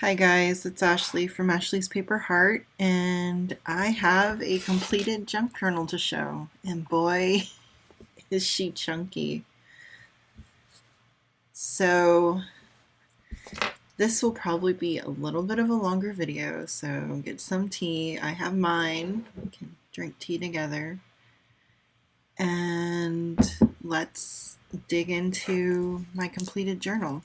Hi guys, it's Ashley from Ashley's Paper Heart, and I have a completed junk journal to show. And boy, is she chunky. So, this will probably be a little bit of a longer video, so get some tea. I have mine. We can drink tea together. And let's dig into my completed journal.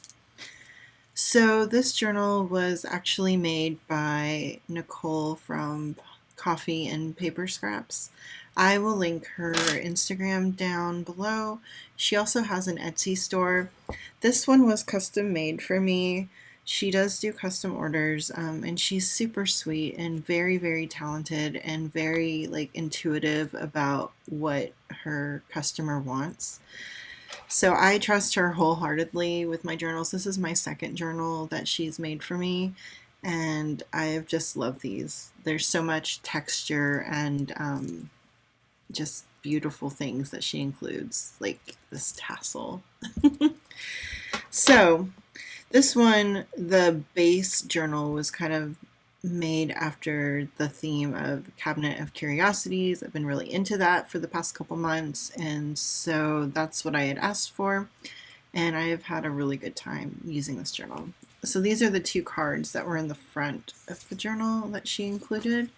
So this journal was actually made by Nicole from Coffee and Paper Scraps. I will link her Instagram down below. She also has an Etsy store. This one was custom made for me. She does do custom orders, and she's super sweet and very, very talented and very intuitive about what her customer wants. So I trust her wholeheartedly with my journals. This is my second journal that she's made for me, and I've just loved these. There's so much texture and just beautiful things that she includes, like this tassel. So this one, the base journal was kind of made after the theme of Cabinet of Curiosities. I've been really into that for the past couple months, and so that's what I had asked for, and I have had a really good time using this journal. So these are the two cards that were in the front of the journal that she included.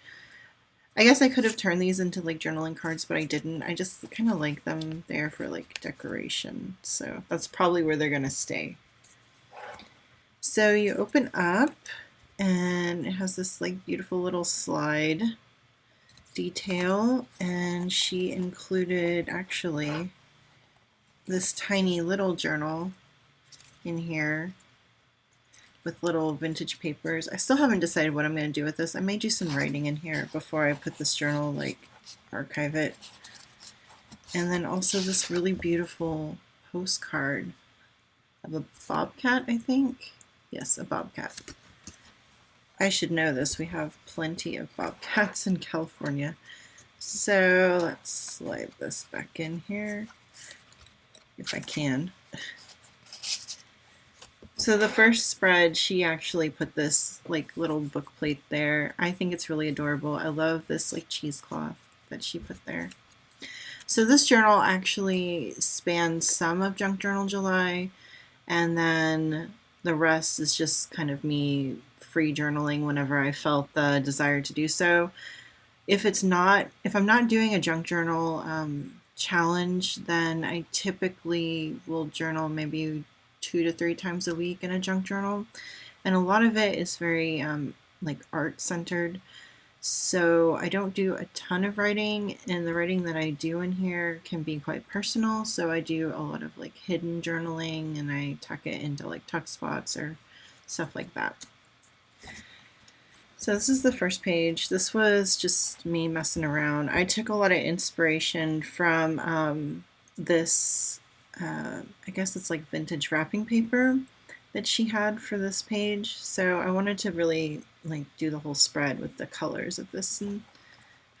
I guess I could have turned these into journaling cards, but I didn't. I just kind of like them there for decoration, so that's probably where they're gonna stay. So you open up, and it has this beautiful little slide detail, and she included actually this tiny little journal in here with little vintage papers. I still haven't decided what I'm going to do with this. I may do some writing in here before I put this journal, archive it. And then also this really beautiful postcard of a bobcat, I think. Yes, a bobcat. I should know this. We have plenty of bobcats in California. So let's slide this back in here, if I can. So the first spread, she actually put this little book plate there. I think it's really adorable. I love this cheesecloth that she put there. So this journal actually spans some of Junk Journal July, and then the rest is just kind of me free journaling whenever I felt the desire to do so. If I'm not doing a junk journal challenge, then I typically will journal maybe 2 to 3 times a week in a junk journal, and a lot of it is very art centered. So I don't do a ton of writing, and the writing that I do in here can be quite personal. So I do a lot of hidden journaling, and I tuck it into tuck spots or stuff like that. So this is the first page. This was just me messing around. I took a lot of inspiration from this, I guess it's vintage wrapping paper that she had for this page. So I wanted to really do the whole spread with the colors of this and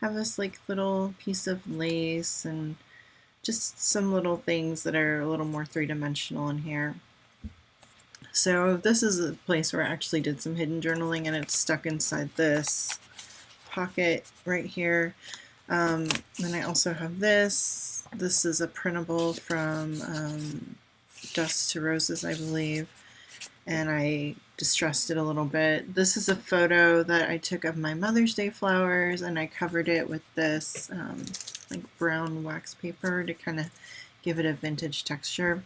have this little piece of lace and just some little things that are a little more three-dimensional in here. So this is a place where I actually did some hidden journaling, and it's stuck inside this pocket right here. Then I also have this. This is a printable from Dust to Roses, I believe, and I distressed it a little bit. This is a photo that I took of my Mother's Day flowers, and I covered it with this brown wax paper to kind of give it a vintage texture.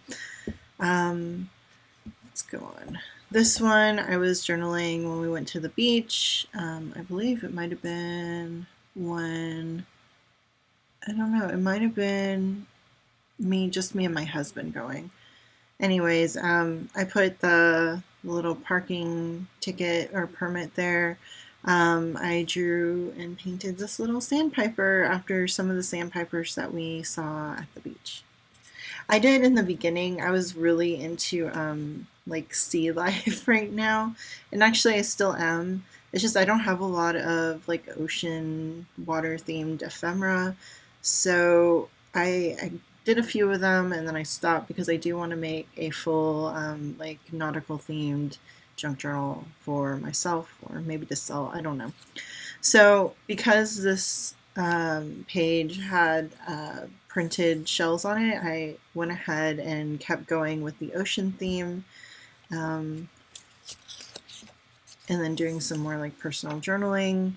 Let's go on. This one, I was journaling when we went to the beach. I believe it might have been when, I don't know, it might have been just me and my husband going. Anyways, I put the little parking ticket or permit there. I drew and painted this little sandpiper after some of the sandpipers that we saw at the beach. I did in the beginning. I was really into sea life right now, and actually I still am. It's just I don't have a lot of ocean water themed ephemera, so I did a few of them and then I stopped because I do want to make a full nautical themed junk journal for myself, or maybe to sell, I don't know. So because this page had printed shells on it, I went ahead and kept going with the ocean theme, um, and then doing some more like personal journaling.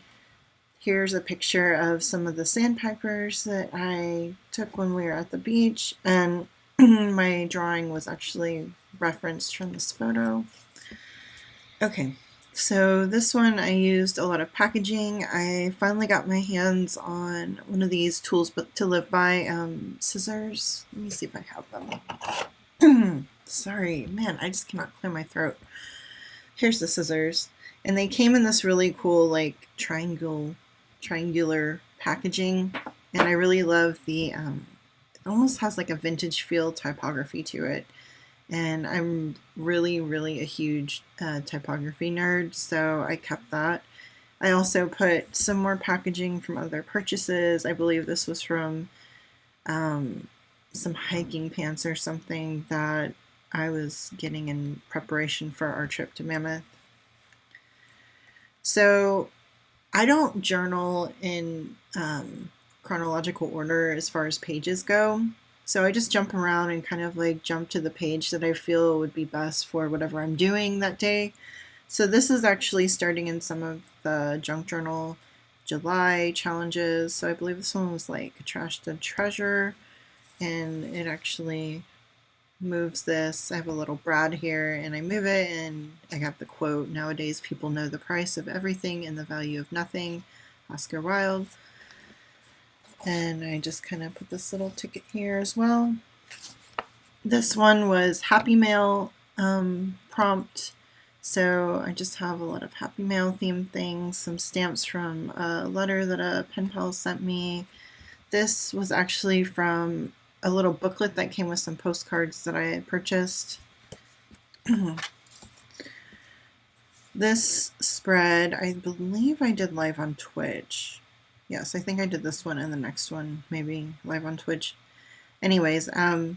Here's a picture of some of the sandpipers that I took when we were at the beach, and my drawing was actually referenced from this photo. Okay, so this one I used a lot of packaging. I finally got my hands on one of these tools to live by, scissors. Let me see if I have them. Sorry, man, I just cannot clear my throat. Here's the scissors, and they came in this really cool like triangular packaging, and I really love the it almost has like a vintage feel typography to it, and I'm really a huge typography nerd, so I kept that. I also put some more packaging from other purchases. I believe this was from some hiking pants or something that I was getting in preparation for our trip to Mammoth. So I don't journal in chronological order as far as pages go. So I just jump around and kind of like jump to the page that I feel would be best for whatever I'm doing that day. So this is actually starting in some of the junk journal July challenges. So I believe this one was like Trash to Treasure, and it actually moves this. I have a little brad here and I move it, and I got the quote, "Nowadays people know the price of everything and the value of nothing," Oscar Wilde. And I just kind of put this little ticket here as well. This one was Happy Mail prompt. So I just have a lot of Happy Mail themed things, some stamps from a letter that a pen pal sent me. This was actually from a little booklet that came with some postcards that I had purchased. This spread, I believe I did live on Twitch. Yes, I think I did this one and the next one, maybe live on Twitch. Anyways, I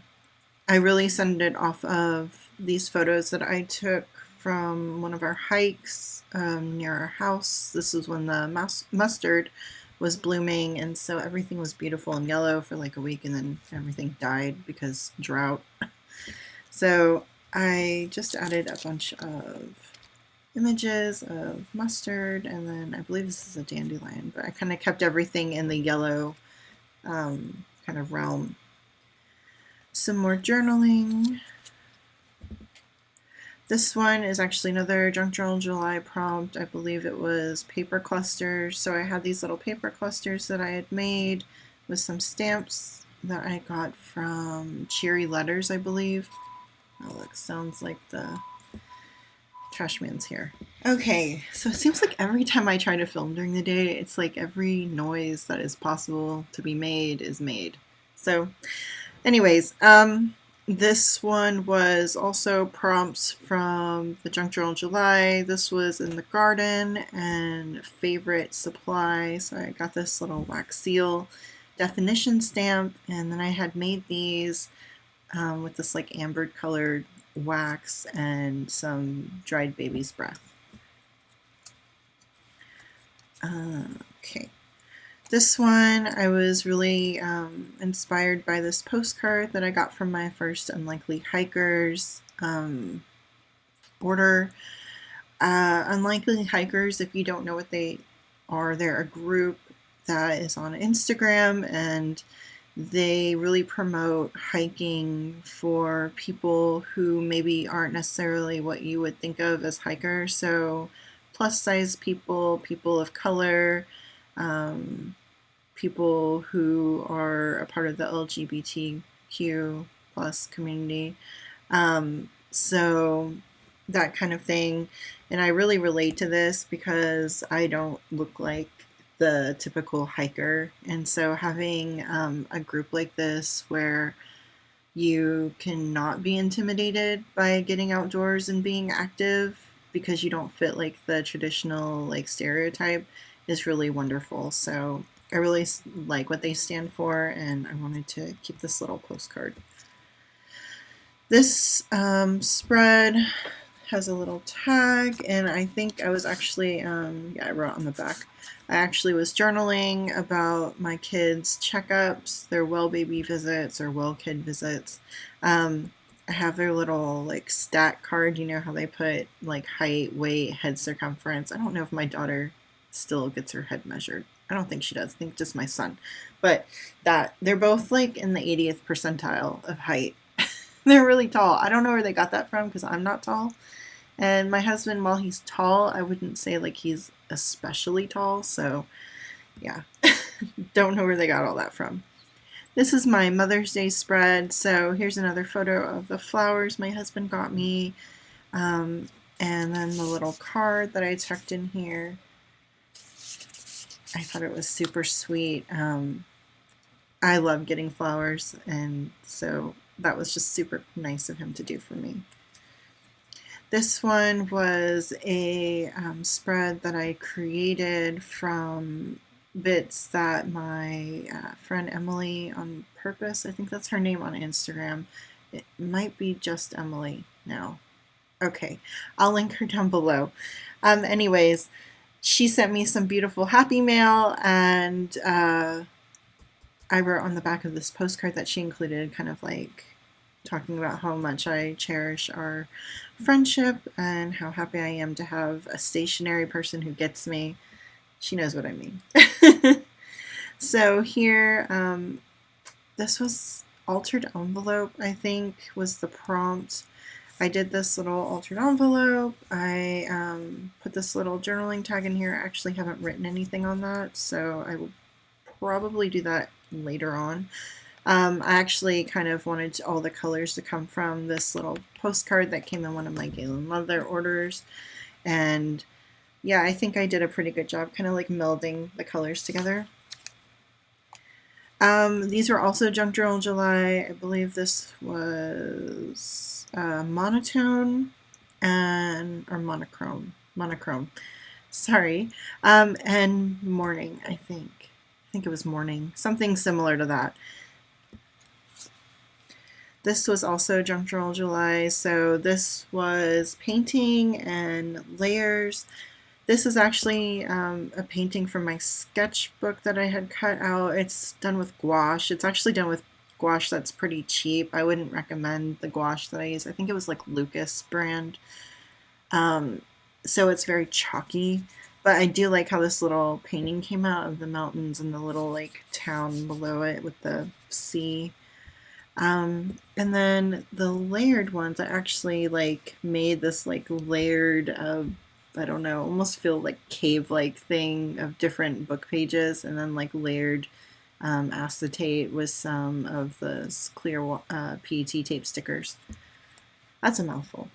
really centered it off of these photos that I took from one of our hikes near our house. This is when the mustard was blooming, and so everything was beautiful and yellow for like a week, and then everything died because drought. So I just added a bunch of images of mustard, and then I believe this is a dandelion, but I kind of kept everything in the yellow kind of realm. Some more journaling. This one is actually another Junk Journal July prompt. I believe it was paper clusters. So I had these little paper clusters that I had made with some stamps that I got from Cheery Letters, I believe. Oh, look, sounds like the trash man's here. Okay, so it seems like every time I try to film during the day, it's like every noise that is possible to be made is made. So anyways, this one was also prompts from the Junk Journal July. This was in the garden and favorite supply. So I got this little wax seal definition stamp, and then I had made these with this like amber colored wax and some dried baby's breath. Okay. This one, I was really inspired by this postcard that I got from my first Unlikely Hikers order. Unlikely Hikers, if you don't know what they are, they're a group that is on Instagram, and they really promote hiking for people who maybe aren't necessarily what you would think of as hikers. So plus size people, people of color, people who are a part of the LGBTQ plus community. So that kind of thing. And I really relate to this because I don't look like the typical hiker. And so having a group like this where you cannot be intimidated by getting outdoors and being active because you don't fit like the traditional like stereotype is really wonderful. So I really like what they stand for, and I wanted to keep this little postcard. This spread has a little tag, and I think I was actually, yeah, I wrote on the back. I actually was journaling about my kids' checkups, their well baby visits or well kid visits. I have their little like stat card. You know how they put like height, weight, head circumference. I don't know if my daughter still gets her head measured. I don't think she does. I think just my son. But that they're both like in the 80th percentile of height. They're really tall. I don't know where they got that from because I'm not tall. And my husband, while he's tall, I wouldn't say like he's especially tall. So yeah, don't know where they got all that from. This is my Mother's Day spread. So here's another photo of the flowers my husband got me. And then the little card that I tucked in here. I thought it was super sweet. I love getting flowers, and so that was just super nice of him to do for me. This one was a spread that I created from bits that my friend Emily on Purpose, I think that's her name on Instagram. It might be just Emily now. Okay, I'll link her down below. Anyways, she sent me some beautiful happy mail, and I wrote on the back of this postcard that she included kind of like talking about how much I cherish our friendship and how happy I am to have a stationary person who gets me. She knows what I mean. So here, this was altered envelope, I think, was the prompt. I did this little altered envelope. I put this little journaling tag in here. I actually haven't written anything on that, so I will probably do that later on. I actually kind of wanted all the colors to come from this little postcard that came in one of my Galen Leather orders. And yeah, I think I did a pretty good job kind of like melding the colors together. These were also Junk Journal July. I believe this was monotone or monochrome. Sorry. And morning, I think. I think it was morning. Something similar to that. This was also Junk Journal July. So this was painting and layers. This is actually a painting from my sketchbook that I had cut out. It's done with gouache. It's actually done with gouache that's pretty cheap. I wouldn't recommend the gouache that I use. I think it was like Lucas brand. So it's very chalky. But I do like how this little painting came out of the mountains and the little like town below it with the sea. And then the layered ones, I actually like made this like layered I don't know, almost feel like cave-like thing of different book pages, and then like layered acetate with some of the clear PET tape stickers. That's a mouthful.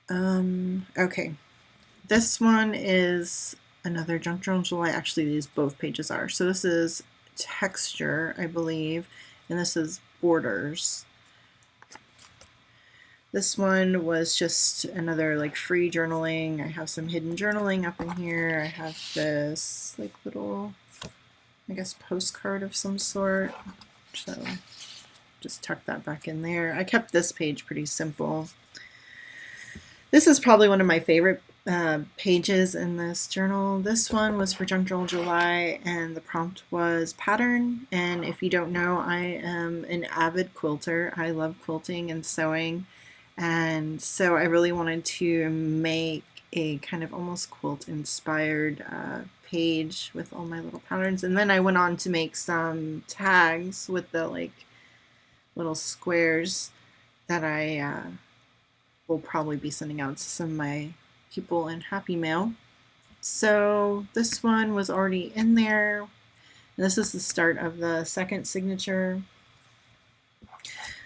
Okay, this one is another Junk Journal July. Actually, these both pages are. So this is texture, I believe, and this is borders. This one was just another like free journaling. I have some hidden journaling up in here. I have this like little, I guess, postcard of some sort. So just tuck that back in there. I kept this page pretty simple. This is probably one of my favorite pages in this journal. This one was for Junk Journal July, and the prompt was pattern. And if you don't know, I am an avid quilter. I love quilting and sewing. And so I really wanted to make a kind of almost quilt inspired page with all my little patterns. And then I went on to make some tags with the like little squares that I will probably be sending out to some of my people in Happy Mail. So this one was already in there. And this is the start of the second signature.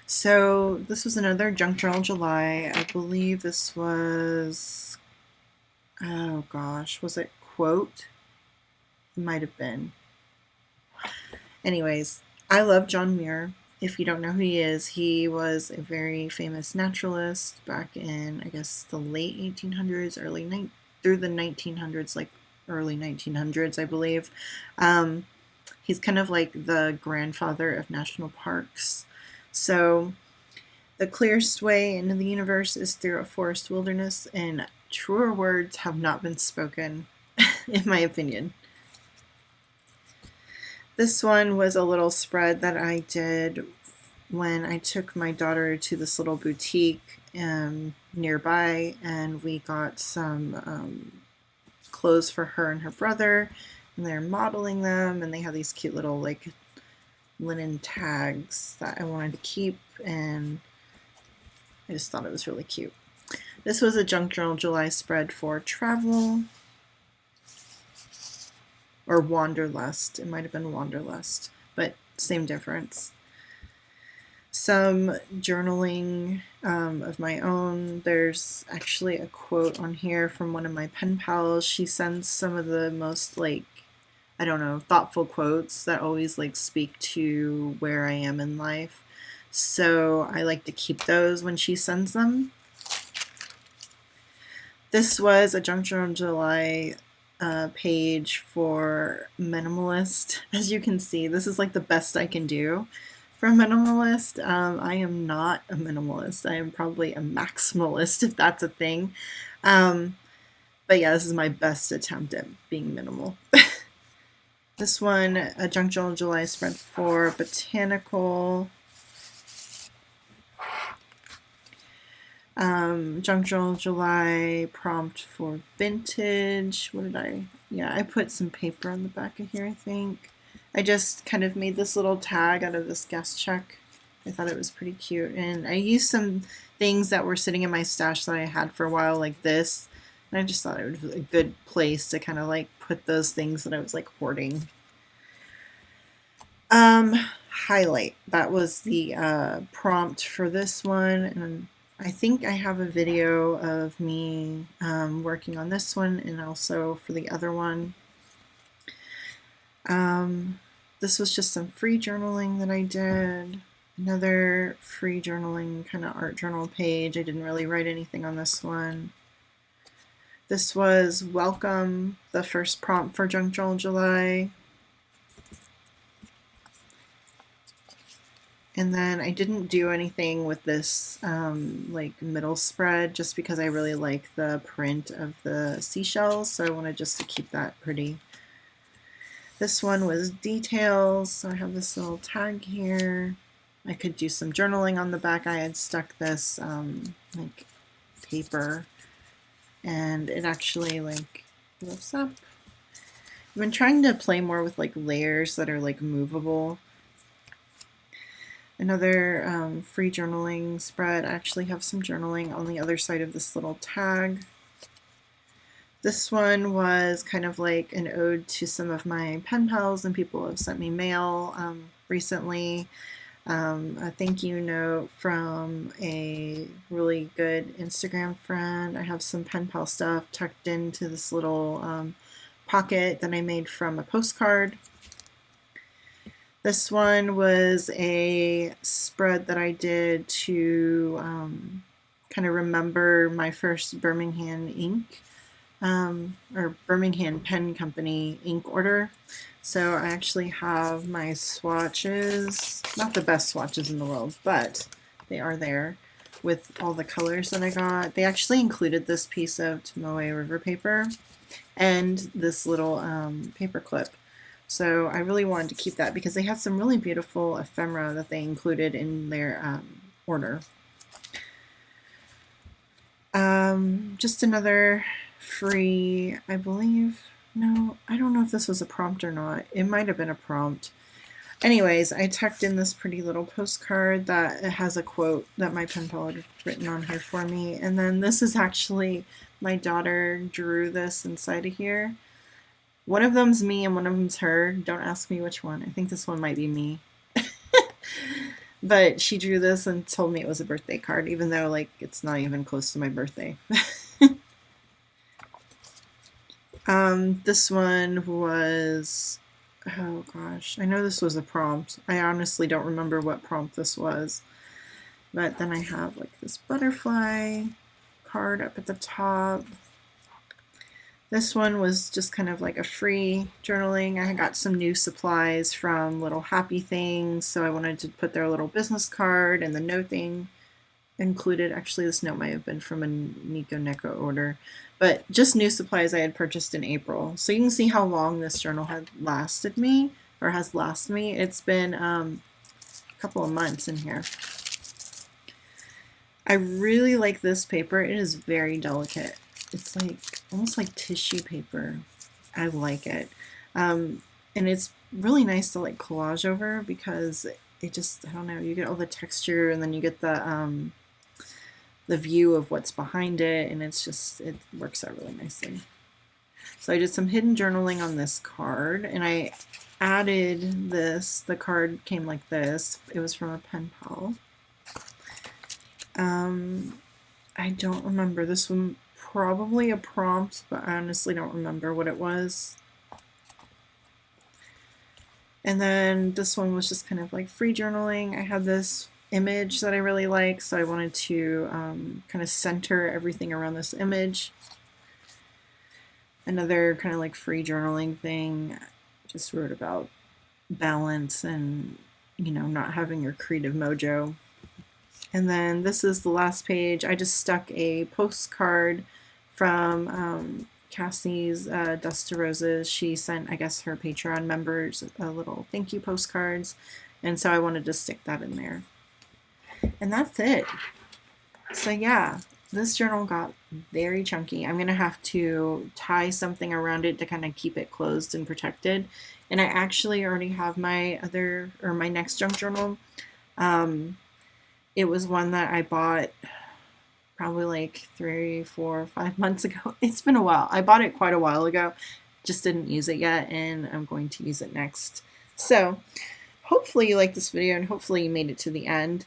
So this was another Junk Journal July. I believe this was, oh gosh, was it quote? It might have been. Anyways, I love John Muir. If you don't know who he was a very famous naturalist back in, I guess, the late 1800s, through the 1900s, like early 1900s, I believe. He's kind of like the grandfather of national parks. So The clearest way into the universe is through a forest wilderness, and truer words have not been spoken, in my opinion. This one was a little spread that I did when I took my daughter to this little boutique nearby, and we got some clothes for her and her brother, and they're modeling them, and they have these cute little like linen tags that I wanted to keep, and I just thought it was really cute. This was a Junk Journal July spread for travel, or Wanderlust. It might have been Wanderlust, but same difference. Some journaling of my own. There's actually a quote on here from one of my pen pals. She sends some of the most like, I don't know, thoughtful quotes that always like speak to where I am in life. So I like to keep those when she sends them. This was a Junk Journal July page for minimalist. As you can see, this is like the best I can do for a minimalist. I am not a minimalist. I am probably a maximalist, if that's a thing. But yeah, this is my best attempt at being minimal. This one, a Junk Journal July spread for botanical. Junk Journal July prompt for vintage. What did I? Yeah, I put some paper on the back of here, I think. I just kind of made this little tag out of this guest check. I thought it was pretty cute. And I used some things that were sitting in my stash that I had for a while, like this. And I just thought it was a good place to kind of like put those things that I was like hoarding. Highlight. That was the prompt for this one. And I think I have a video of me working on this one and also for the other one. This was just some free journaling that I did. Another free journaling kind of art journal page. I didn't really write anything on this one. This was Welcome, the first prompt for Junk Journal July. And then I didn't do anything with this like middle spread just because I really like the print of the seashells, so I wanted just to keep that pretty. This one was details, so I have this little tag here. I could do some journaling on the back. I had stuck this like paper, and it actually like lifts up. I've been trying to play more with like layers that are like movable. Another free journaling spread. I actually have some journaling on the other side of this little tag. This one was kind of like an ode to some of my pen pals and people who have sent me mail recently. A thank you note from a really good Instagram friend. I have some pen pal stuff tucked into this little pocket that I made from a postcard. This one was a spread that I did to kind of remember my first Birmingham ink or Birmingham Pen Company ink order. So I actually have my swatches, not the best swatches in the world, but they are there with all the colors that I got. They actually included this piece of Tomoe River paper and this little paper clip. So I really wanted to keep that because they had some really beautiful ephemera that they included in their order. Just another free, I believe, no, I don't know if this was a prompt or not. It might have been a prompt. Anyways, I tucked in this pretty little postcard that has a quote that my pen pal had written on here for me. And then this is actually, my daughter drew this inside of here. One of them's me and one of them's her. Don't ask me which one. I think this one might be me. But she drew this and told me it was a birthday card, even though like it's not even close to my birthday. This one was, oh gosh, I know this was a prompt. I honestly don't remember what prompt this was. But then I have like this butterfly card up at the top. This one was just kind of like a free journaling. I got some new supplies from Little Happy Things, so I wanted to put their little business card and the note thing included. Actually, this note might have been from a Nico Neko order, but just new supplies I had purchased in April. So you can see how long this journal had lasted me, or has lasted me. It's been a couple of months in here. I really like this paper. It is very delicate. It's like almost like tissue paper. I like it. And it's really nice to like collage over because it just, I don't know, you get all the texture and then you get the view of what's behind it, and it's just, it works out really nicely. So I did some hidden journaling on this card, and I added this. The card came like this. It was from a pen pal. I don't remember. This one probably a prompt, but I honestly don't remember what it was. And then this one was just kind of like free journaling. I had this image that I really like, so I wanted to kind of center everything around this image. Another kind of like free journaling thing. Just wrote about balance and, you know, not having your creative mojo. And then this is the last page. I just stuck a postcard from Cassie's Dust to Roses. She sent, I guess, her Patreon members a little thank you postcards, and so I wanted to stick that in there. And that's it. So yeah, this journal got very chunky. I'm gonna have to tie something around it to kind of keep it closed and protected. And I actually already have my my next junk journal. It was one that I bought probably like 3, 4, 5 months ago. It's been a while. I bought it quite a while ago, just didn't use it yet, and I'm going to use it next. So hopefully you liked this video, and hopefully you made it to the end.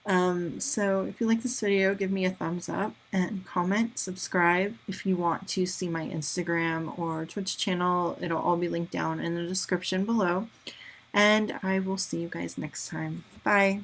So if you like this video, give me a thumbs up and comment, subscribe. If you want to see my Instagram or Twitch channel, it'll all be linked down in the description below. And I will see you guys next time. Bye.